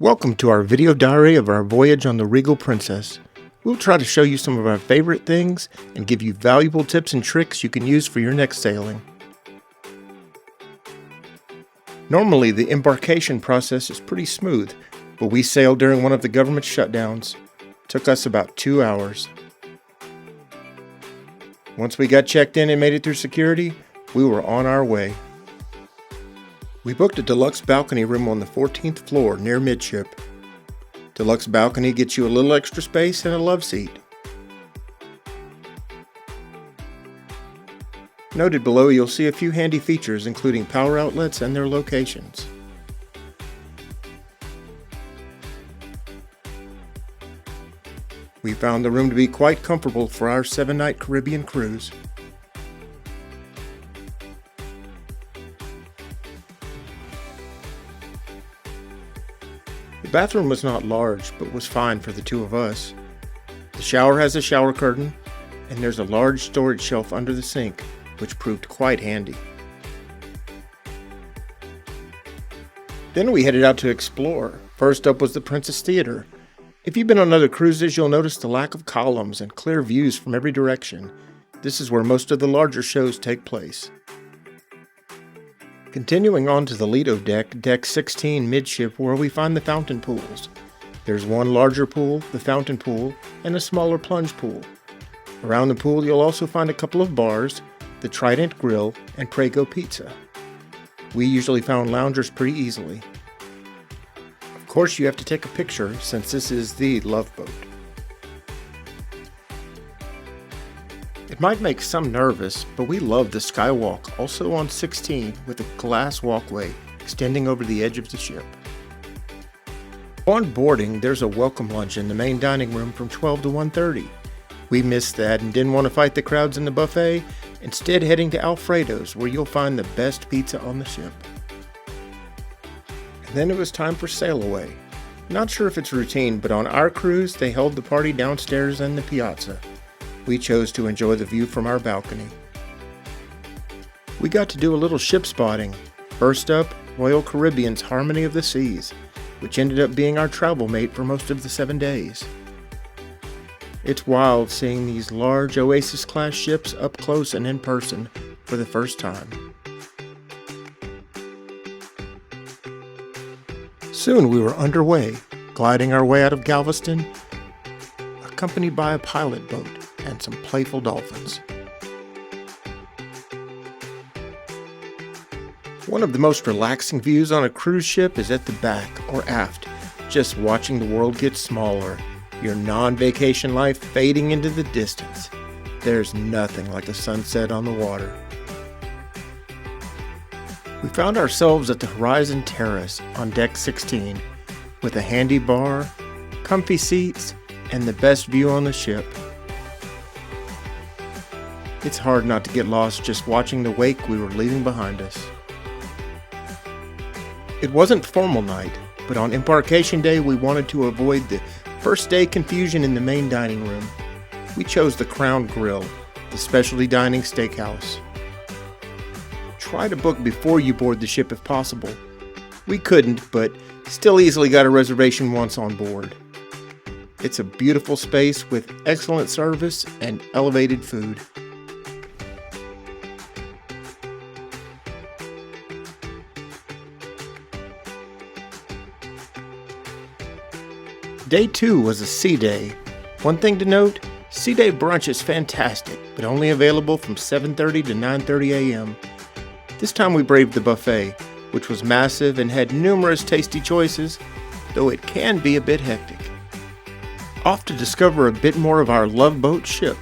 Welcome to our video diary of our voyage on the Regal Princess. We'll try to show you some of our favorite things and give you valuable tips and tricks you can use for your next sailing. Normally, the embarkation process is pretty smooth, but we sailed during one of the government shutdowns. It took us about 2 hours. Once we got checked in and made it through security, we were on our way. We booked a deluxe balcony room on the 14th floor near midship. Deluxe balcony gets you a little extra space and a love seat. Noted below, you'll see a few handy features including power outlets and their locations. We found the room to be quite comfortable for our 7-night Caribbean cruise. The bathroom was not large, but was fine for the two of us. The shower has a shower curtain, and there's a large storage shelf under the sink, which proved quite handy. Then we headed out to explore. First up was the Princess Theater. If you've been on other cruises, you'll notice the lack of columns and clear views from every direction. This is where most of the larger shows take place. Continuing on to the Lido deck, deck 16 midship, where we find the fountain pools. There's one larger pool, the fountain pool, and a smaller plunge pool. Around the pool you'll also find a couple of bars, the Trident Grill, and Prego Pizza. We usually found loungers pretty easily. Of course you have to take a picture since this is the Love Boat. It might make some nervous, but we love the skywalk, also on 16, with a glass walkway extending over the edge of the ship. On boarding, there's a welcome lunch in the main dining room from 12 to 1:30. We missed that and didn't want to fight the crowds in the buffet, instead heading to Alfredo's, where you'll find the best pizza on the ship. And then it was time for sail away. Not sure if it's routine, but on our cruise they held the party downstairs in the piazza. We chose to enjoy the view from our balcony. We got to do a little ship spotting. First up, Royal Caribbean's Harmony of the Seas, which ended up being our travel mate for most of the 7 days. It's wild seeing these large Oasis-class ships up close and in person for the first time. Soon we were underway, gliding our way out of Galveston, accompanied by a pilot boat and some playful dolphins. One of the most relaxing views on a cruise ship is at the back or aft, just watching the world get smaller, your non-vacation life fading into the distance. There's nothing like a sunset on the water. We found ourselves at the Horizon Terrace on deck 16 with a handy bar, comfy seats, and the best view on the ship. It's hard not to get lost just watching the wake we were leaving behind us. It wasn't formal night, but on embarkation day we wanted to avoid the first day confusion in the main dining room. We chose the Crown Grill, the specialty dining steakhouse. Try to book before you board the ship if possible. We couldn't, but still easily got a reservation once on board. It's a beautiful space with excellent service and elevated food. Day 2 was a sea day. One thing to note, sea day brunch is fantastic, but only available from 7:30 to 9:30 a.m. This time we braved the buffet, which was massive and had numerous tasty choices, though it can be a bit hectic. Off to discover a bit more of our Love Boat ship.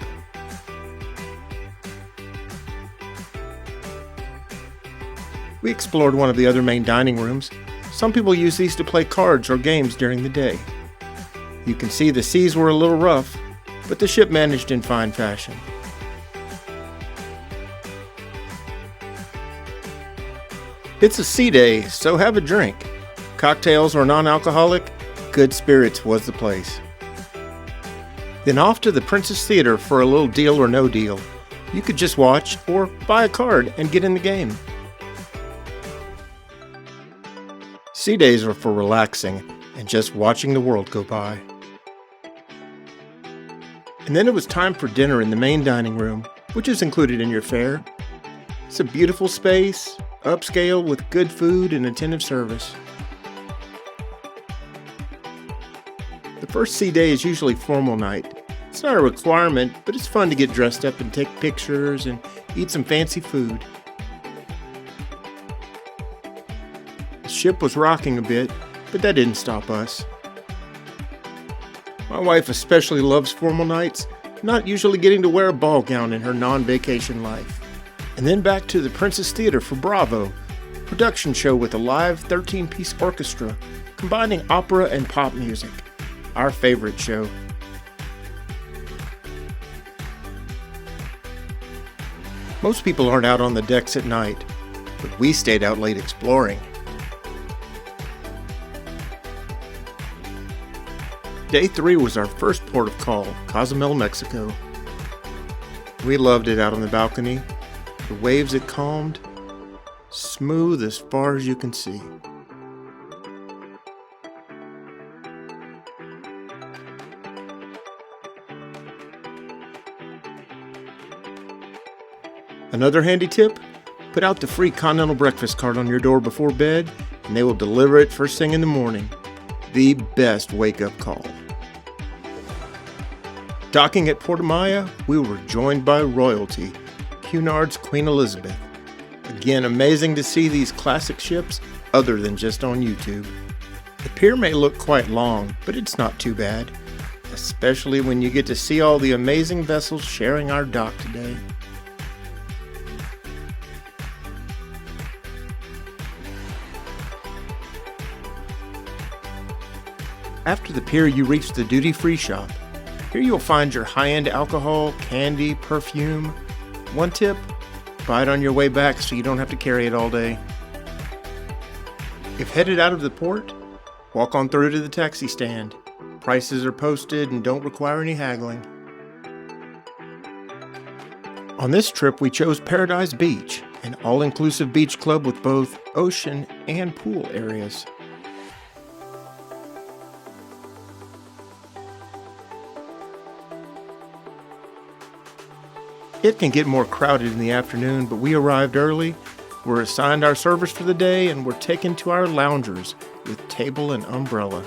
We explored one of the other main dining rooms. Some people use these to play cards or games during the day. You can see the seas were a little rough, but the ship managed in fine fashion. It's a sea day, so have a drink. Cocktails or non-alcoholic, good spirits was the place. Then off to the Princess Theater for a little deal or no deal. You could just watch or buy a card and get in the game. Sea days are for relaxing, and just watching the world go by. And then it was time for dinner in the main dining room, which is included in your fare. It's a beautiful space, upscale with good food and attentive service. The first sea day is usually formal night. It's not a requirement, but it's fun to get dressed up and take pictures and eat some fancy food. The ship was rocking a bit, but that didn't stop us. My wife especially loves formal nights, not usually getting to wear a ball gown in her non-vacation life. And then back to the Princess Theater for Bravo, a production show with a live 13-piece orchestra combining opera and pop music. Our favorite show. Most people aren't out on the decks at night, but we stayed out late exploring. Day 3 was our first port of call, Cozumel, Mexico. We loved it out on the balcony. The waves had calmed, smooth as far as you can see. Another handy tip, put out the free continental breakfast card on your door before bed, and they will deliver it first thing in the morning. The best wake-up call. Docking at Porto Maya, we were joined by royalty, Cunard's Queen Elizabeth. Again, amazing to see these classic ships other than just on YouTube. The pier may look quite long, but it's not too bad, especially when you get to see all the amazing vessels sharing our dock today. After the pier, you reach the duty-free shop. Here you'll find your high-end alcohol, candy, perfume. One tip, buy it on your way back so you don't have to carry it all day. If headed out of the port, walk on through to the taxi stand. Prices are posted and don't require any haggling. On this trip, we chose Paradise Beach, an all-inclusive beach club with both ocean and pool areas. It can get more crowded in the afternoon, but we arrived early, were assigned our service for the day, and were taken to our loungers with table and umbrella.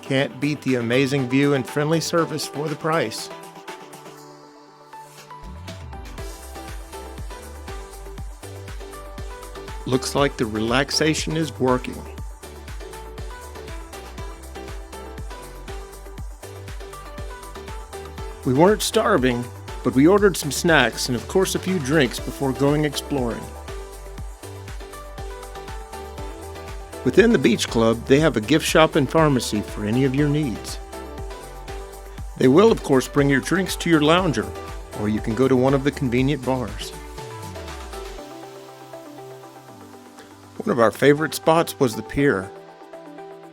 Can't beat the amazing view and friendly service for the price. Looks like the relaxation is working. We weren't starving, but we ordered some snacks and of course a few drinks before going exploring. Within the beach club, they have a gift shop and pharmacy for any of your needs. They will of course bring your drinks to your lounger, or you can go to one of the convenient bars. One of our favorite spots was the pier,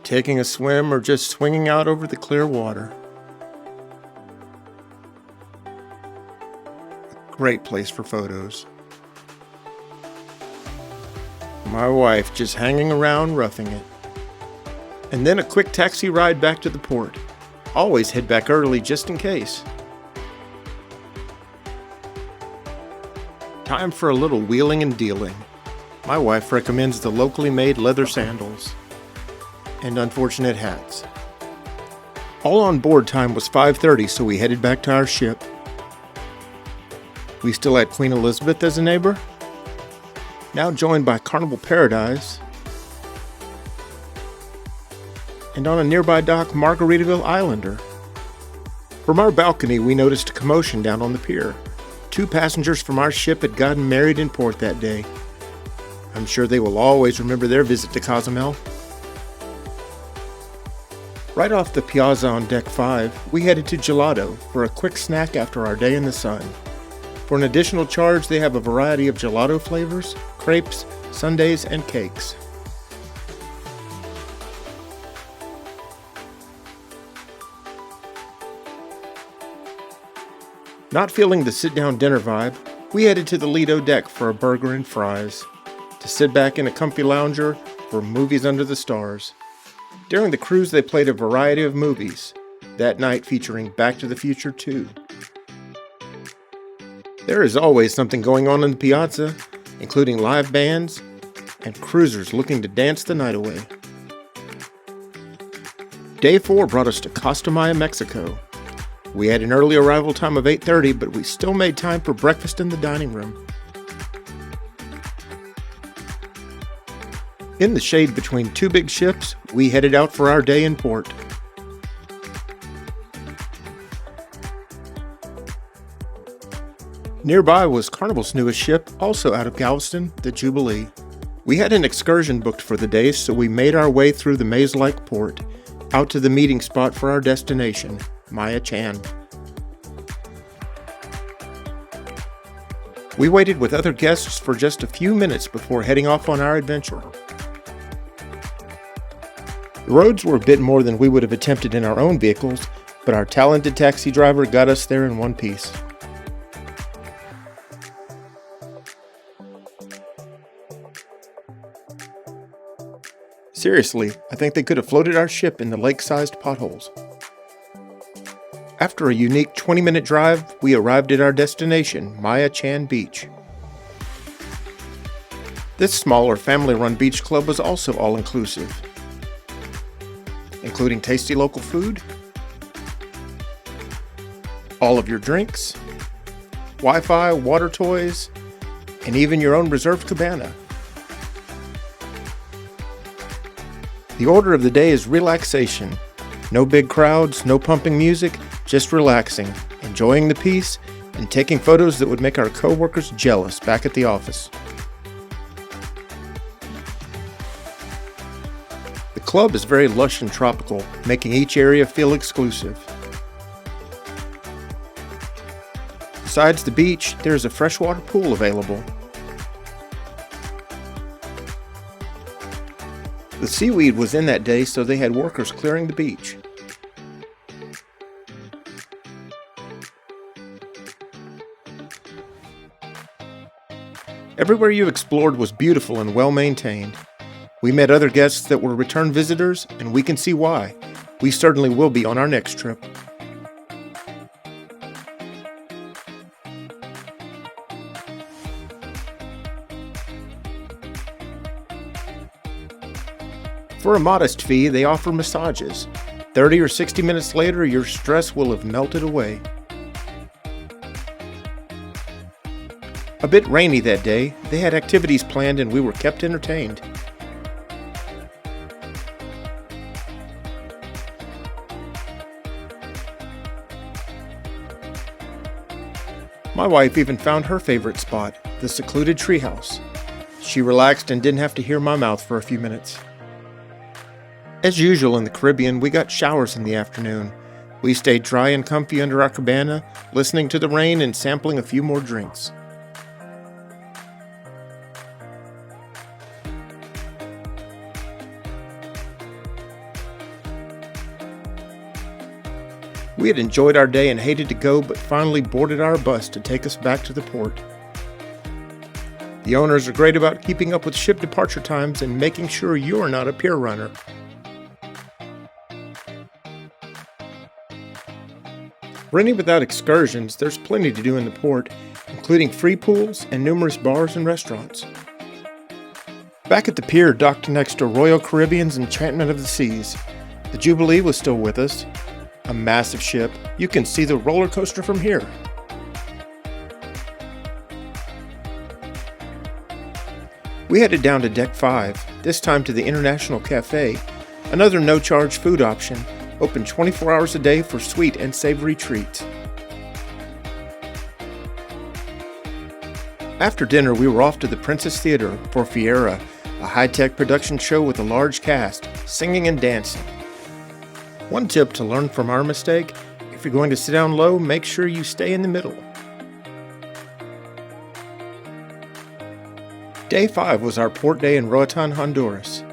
taking a swim or just swinging out over the clear water. Great place for photos. My wife just hanging around roughing it. And then a quick taxi ride back to the port. Always head back early just in case. Time for a little wheeling and dealing. My wife recommends the locally made leather sandals and unfortunate hats. All on board time was 5:30, so we headed back to our ship. We still had Queen Elizabeth as a neighbor, now joined by Carnival Paradise, and on a nearby dock, Margaritaville Islander. From our balcony, we noticed a commotion down on the pier. 2 passengers from our ship had gotten married in port that day. I'm sure they will always remember their visit to Cozumel. Right off the piazza on Deck 5, we headed to Gelato for a quick snack after our day in the sun. For an additional charge, they have a variety of gelato flavors, crepes, sundaes, and cakes. Not feeling the sit-down dinner vibe, we headed to the Lido deck for a burger and fries, to sit back in a comfy lounger for movies under the stars. During the cruise, they played a variety of movies, that night featuring Back to the Future 2. There is always something going on in the piazza, including live bands and cruisers looking to dance the night away. Day 4 brought us to Costa Maya, Mexico. We had an early arrival time of 8:30, but we still made time for breakfast in the dining room. In the shade between two big ships, we headed out for our day in port. Nearby was Carnival's newest ship, also out of Galveston, the Jubilee. We had an excursion booked for the day, so we made our way through the maze-like port, out to the meeting spot for our destination, Maya Chan. We waited with other guests for just a few minutes before heading off on our adventure. The roads were a bit more than we would have attempted in our own vehicles, but our talented taxi driver got us there in one piece. Seriously, I think they could have floated our ship in the lake-sized potholes. After a unique 20-minute drive, we arrived at our destination, Maya Chan Beach. This smaller family-run beach club was also all-inclusive, including tasty local food, all of your drinks, Wi-Fi, water toys, and even your own reserved cabana. The order of the day is relaxation. No big crowds, no pumping music, just relaxing, enjoying the peace, and taking photos that would make our co-workers jealous back at the office. The club is very lush and tropical, making each area feel exclusive. Besides the beach, there is a freshwater pool available. The seaweed was in that day, so they had workers clearing the beach. Everywhere you explored was beautiful and well maintained. We met other guests that were return visitors, and we can see why. We certainly will be on our next trip. For a modest fee, they offer massages. 30 or 60 minutes later, your stress will have melted away. A bit rainy that day, they had activities planned and we were kept entertained. My wife even found her favorite spot, the secluded treehouse. She relaxed and didn't have to hear my mouth for a few minutes. As usual in the Caribbean, we got showers in the afternoon. We stayed dry and comfy under our cabana, listening to the rain and sampling a few more drinks. We had enjoyed our day and hated to go, but finally boarded our bus to take us back to the port. The owners are great about keeping up with ship departure times and making sure you're not a pier runner. For any without excursions, there's plenty to do in the port, including free pools and numerous bars and restaurants. Back at the pier docked next to Royal Caribbean's Enchantment of the Seas, the Jubilee was still with us. A massive ship. You can see the roller coaster from here. We headed down to Deck 5, this time to the International Cafe, another no-charge food option, open 24 hours a day for sweet and savory treats. After dinner, we were off to the Princess Theater for Fiera, a high-tech production show with a large cast, singing and dancing. One tip to learn from our mistake, if you're going to sit down low, make sure you stay in the middle. Day 5 was our port day in Roatan, Honduras.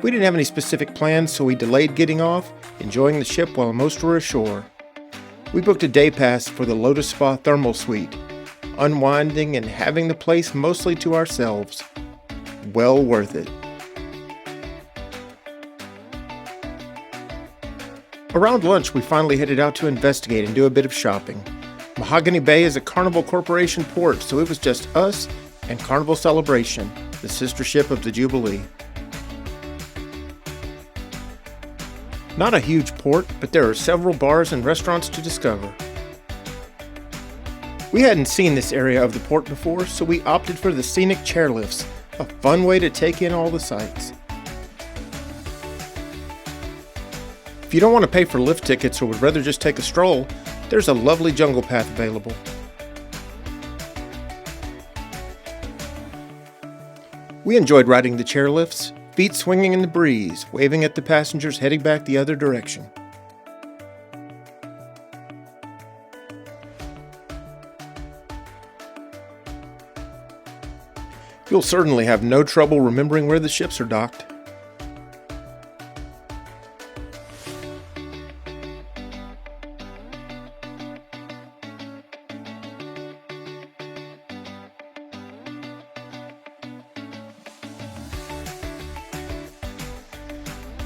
We didn't have any specific plans, so we delayed getting off, enjoying the ship while most were ashore. We booked a day pass for the Lotus Spa Thermal Suite, unwinding and having the place mostly to ourselves. Well worth it. Around lunch, we finally headed out to investigate and do a bit of shopping. Mahogany Bay is a Carnival Corporation port, so it was just us and Carnival Celebration, the sister ship of the Jubilee. Not a huge port, but there are several bars and restaurants to discover. We hadn't seen this area of the port before, so we opted for the scenic chairlifts, a fun way to take in all the sights. If you don't want to pay for lift tickets or would rather just take a stroll, there's a lovely jungle path available. We enjoyed riding the chairlifts, feet swinging in the breeze, waving at the passengers heading back the other direction. You'll certainly have no trouble remembering where the ships are docked.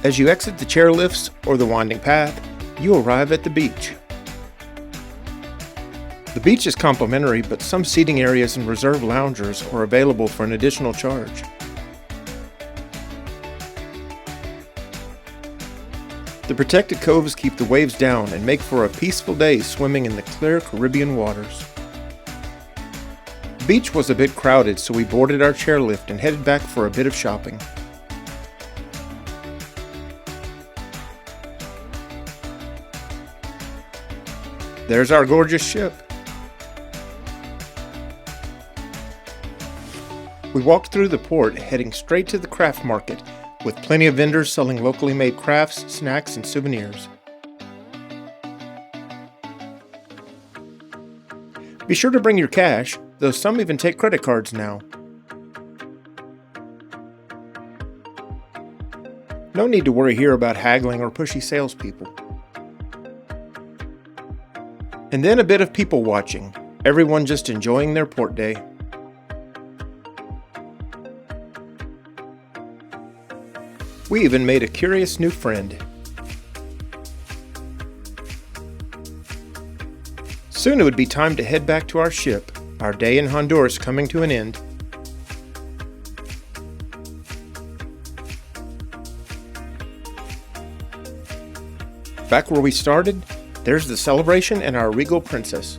As you exit the chairlifts or the winding path, you arrive at the beach. The beach is complimentary, but some seating areas and reserved loungers are available for an additional charge. The protected coves keep the waves down and make for a peaceful day swimming in the clear Caribbean waters. The beach was a bit crowded, so we boarded our chairlift and headed back for a bit of shopping. There's our gorgeous ship. We walked through the port, heading straight to the craft market, with plenty of vendors selling locally made crafts, snacks, and souvenirs. Be sure to bring your cash, though some even take credit cards now. No need to worry here about haggling or pushy salespeople. And then a bit of people watching, everyone just enjoying their port day. We even made a curious new friend. Soon it would be time to head back to our ship, our day in Honduras coming to an end. Back where we started, there's the Celebration and our Regal Princess.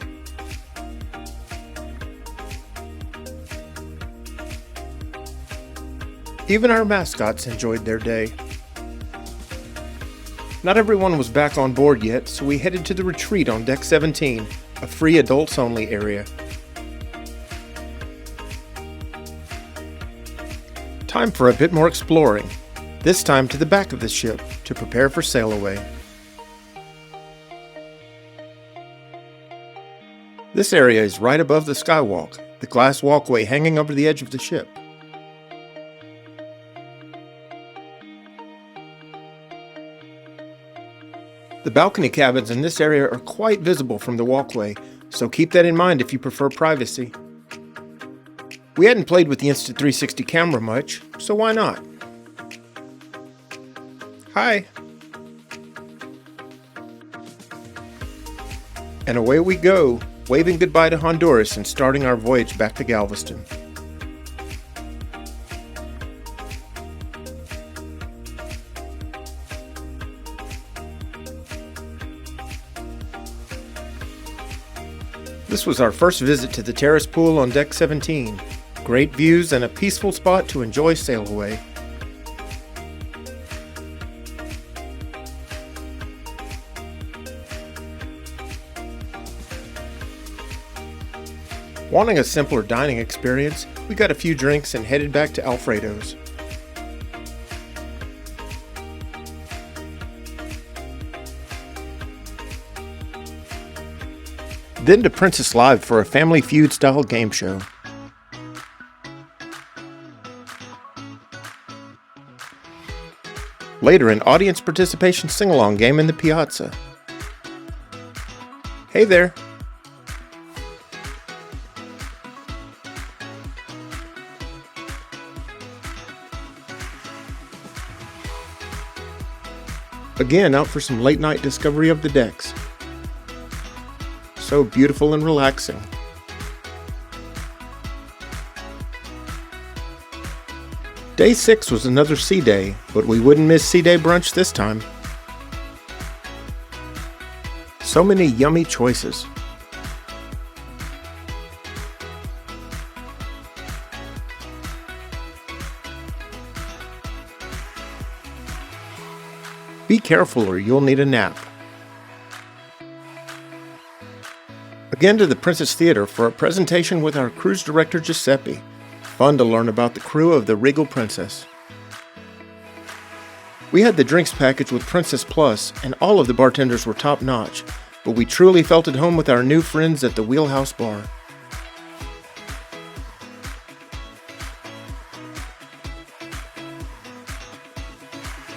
Even our mascots enjoyed their day. Not everyone was back on board yet, so we headed to the retreat on Deck 17, a free adults-only area. Time for a bit more exploring, this time to the back of the ship to prepare for sail away. This area is right above the skywalk, the glass walkway hanging over the edge of the ship. The balcony cabins in this area are quite visible from the walkway, so keep that in mind if you prefer privacy. We hadn't played with the Insta360 camera much, so why not? Hi! And away we go, waving goodbye to Honduras and starting our voyage back to Galveston. This was our first visit to the terrace pool on Deck 17. Great views and a peaceful spot to enjoy sail away. Wanting a simpler dining experience, we got a few drinks and headed back to Alfredo's. Then to Princess Live for a Family Feud-style game show. Later, an audience participation sing-along game in the piazza. Hey there! Again, out for some late night discovery of the decks. So beautiful and relaxing. Day 6 was another sea day, but we wouldn't miss sea day brunch this time. So many yummy choices. Be careful or you'll need a nap. Again to the Princess Theater for a presentation with our cruise director Giuseppe. Fun to learn about the crew of the Regal Princess. We had the drinks package with Princess Plus, and all of the bartenders were top notch, but we truly felt at home with our new friends at the Wheelhouse Bar.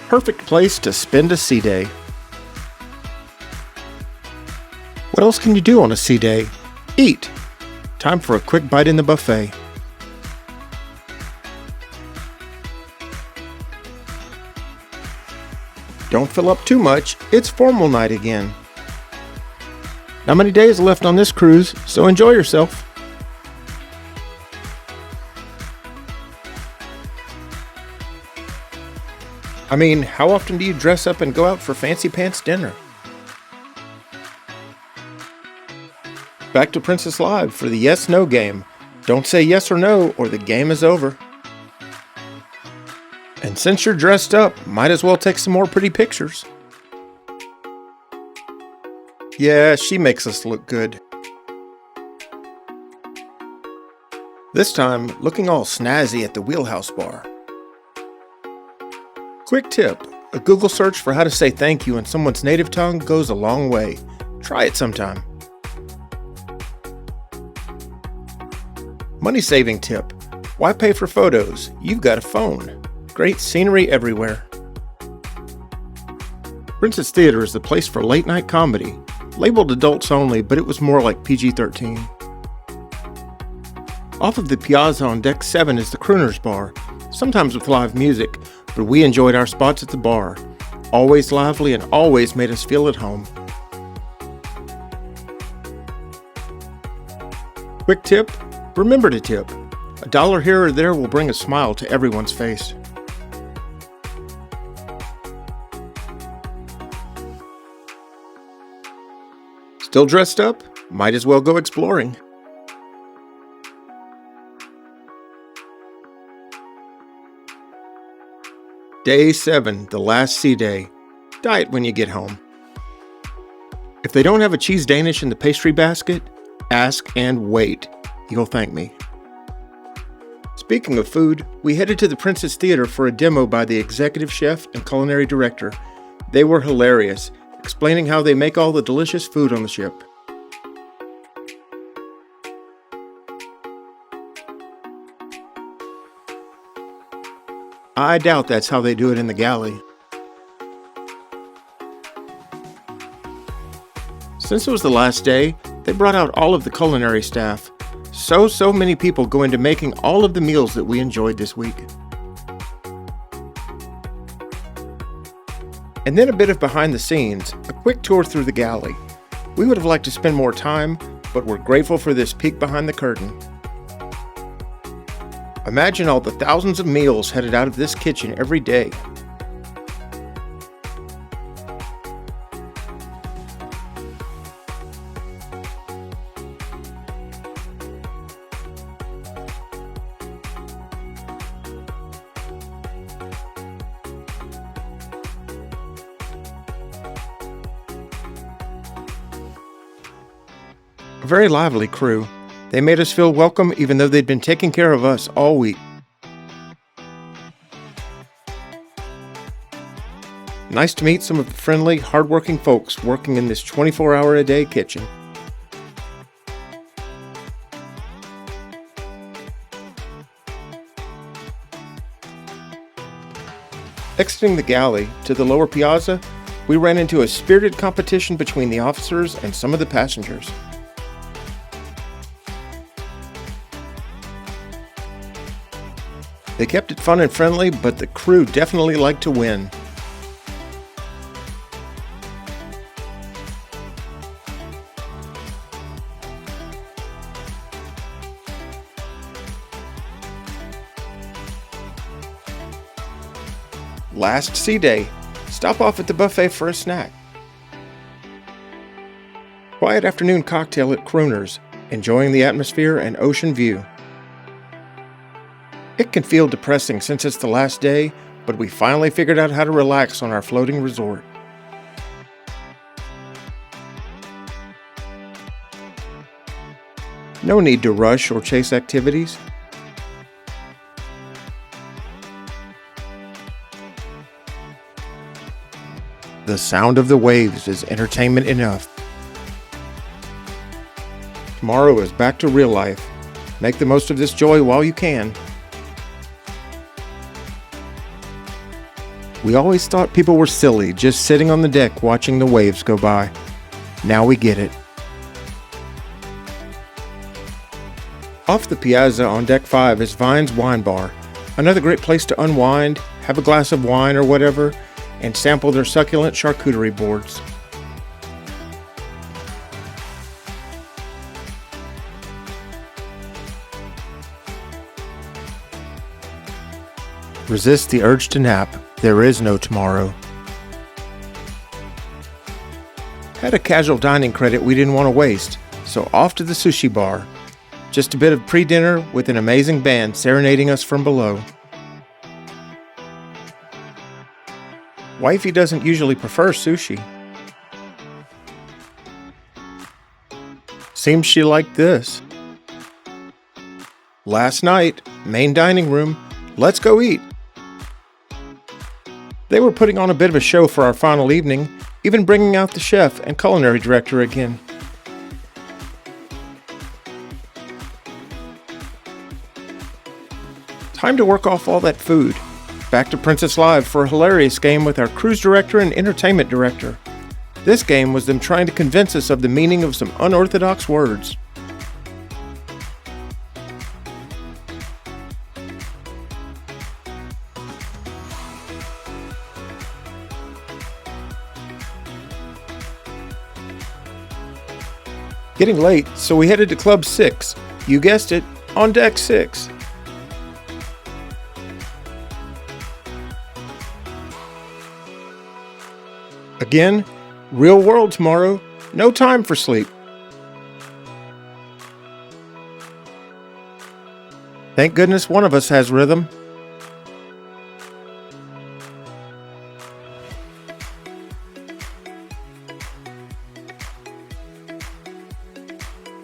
Perfect place to spend a sea day. What else can you do on a sea day? Eat! Time for a quick bite in the buffet. Don't fill up too much, it's formal night again. Not many days left on this cruise, so enjoy yourself. I mean, how often do you dress up and go out for fancy pants dinner? Back to Princess Live for the yes-no game. Don't say yes or no, or the game is over. And since you're dressed up, might as well take some more pretty pictures. Yeah, she makes us look good. This time, looking all snazzy at the Wheelhouse Bar. Quick tip, a Google search for how to say thank you in someone's native tongue goes a long way. Try it sometime. Money saving tip, why pay for photos? You've got a phone. Great scenery everywhere. Princess Theater is the place for late night comedy. Labeled adults only, but it was more like PG-13. Off of the piazza on deck 7 is the Crooners Bar, sometimes with live music, but we enjoyed our spots at the bar. Always lively and always made us feel at home. Quick tip, remember to tip. $1 here or there will bring a smile to everyone's face. Still dressed up? Might as well go exploring. Day 7, the last sea day. Diet when you get home. If they don't have a cheese Danish in the pastry basket, ask and wait. You'll thank me. Speaking of food, we headed to the Princess Theater for a demo by the executive chef and culinary director. They were hilarious, explaining how they make all the delicious food on the ship. I doubt that's how they do it in the galley. Since it was the last day, they brought out all of the culinary staff. So many people go into making all of the meals that we enjoyed this week. And then a bit of behind the scenes, a quick tour through the galley. We would have liked to spend more time, but we're grateful for this peek behind the curtain. Imagine all the thousands of meals headed out of this kitchen every day. A very lively crew. They made us feel welcome even though they'd been taking care of us all week. Nice to meet some of the friendly, hardworking folks working in this 24-hour-a-day kitchen. Exiting the galley to the lower piazza, we ran into a spirited competition between the officers and some of the passengers. They kept it fun and friendly, but the crew definitely liked to win. Last sea day. Stop off at the buffet for a snack. Quiet afternoon cocktail at Crooner's, enjoying the atmosphere and ocean view. It can feel depressing since it's the last day, but we finally figured out how to relax on our floating resort. No need to rush or chase activities. The sound of the waves is entertainment enough. Tomorrow is back to real life. Make the most of this joy while you can. We always thought people were silly just sitting on the deck watching the waves go by. Now we get it. Off the piazza on deck 5 is Vine's Wine Bar, another great place to unwind, have a glass of wine or whatever, and sample their succulent charcuterie boards. Resist the urge to nap. There is no tomorrow. Had a casual dining credit we didn't want to waste, so off to the sushi bar. Just a bit of pre-dinner with an amazing band serenading us from below. Wifey doesn't usually prefer sushi. Seems she liked this. Last night, main dining room, let's go eat. They were putting on a bit of a show for our final evening, even bringing out the chef and culinary director again. Time to work off all that food. Back to Princess Live for a hilarious game with our cruise director and entertainment director. This game was them trying to convince us of the meaning of some unorthodox words. Getting late, so we headed to Club 6. You guessed it, on deck 6. Again, real world tomorrow, no time for sleep. Thank goodness one of us has rhythm.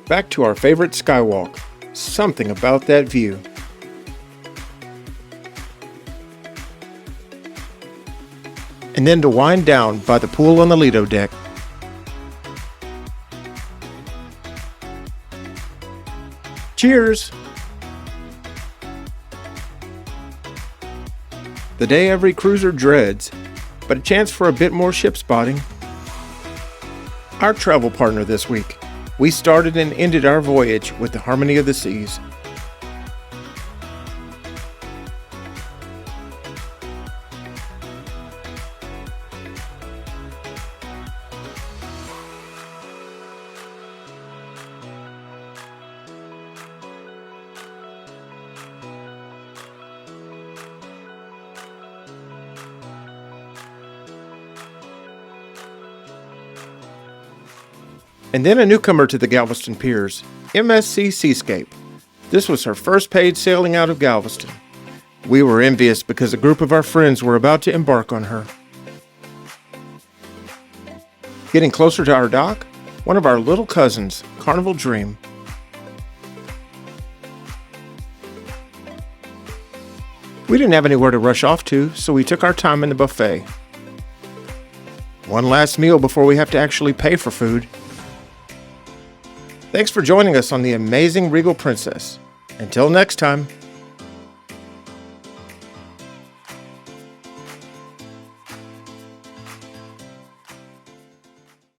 Back to our favorite skywalk. Something about that view. And then to wind down by the pool on the Lido deck. Cheers! The day every cruiser dreads, but a chance for a bit more ship spotting. Our travel partner this week. We started and ended our voyage with the Harmony of the Seas. And then a newcomer to the Galveston piers, MSC Seascape. This was her first paid sailing out of Galveston. We were envious because a group of our friends were about to embark on her. Getting closer to our dock, one of our little cousins, Carnival Dream. We didn't have anywhere to rush off to, so we took our time in the buffet. One last meal before we have to actually pay for food. Thanks for joining us on the amazing Regal Princess. Until next time.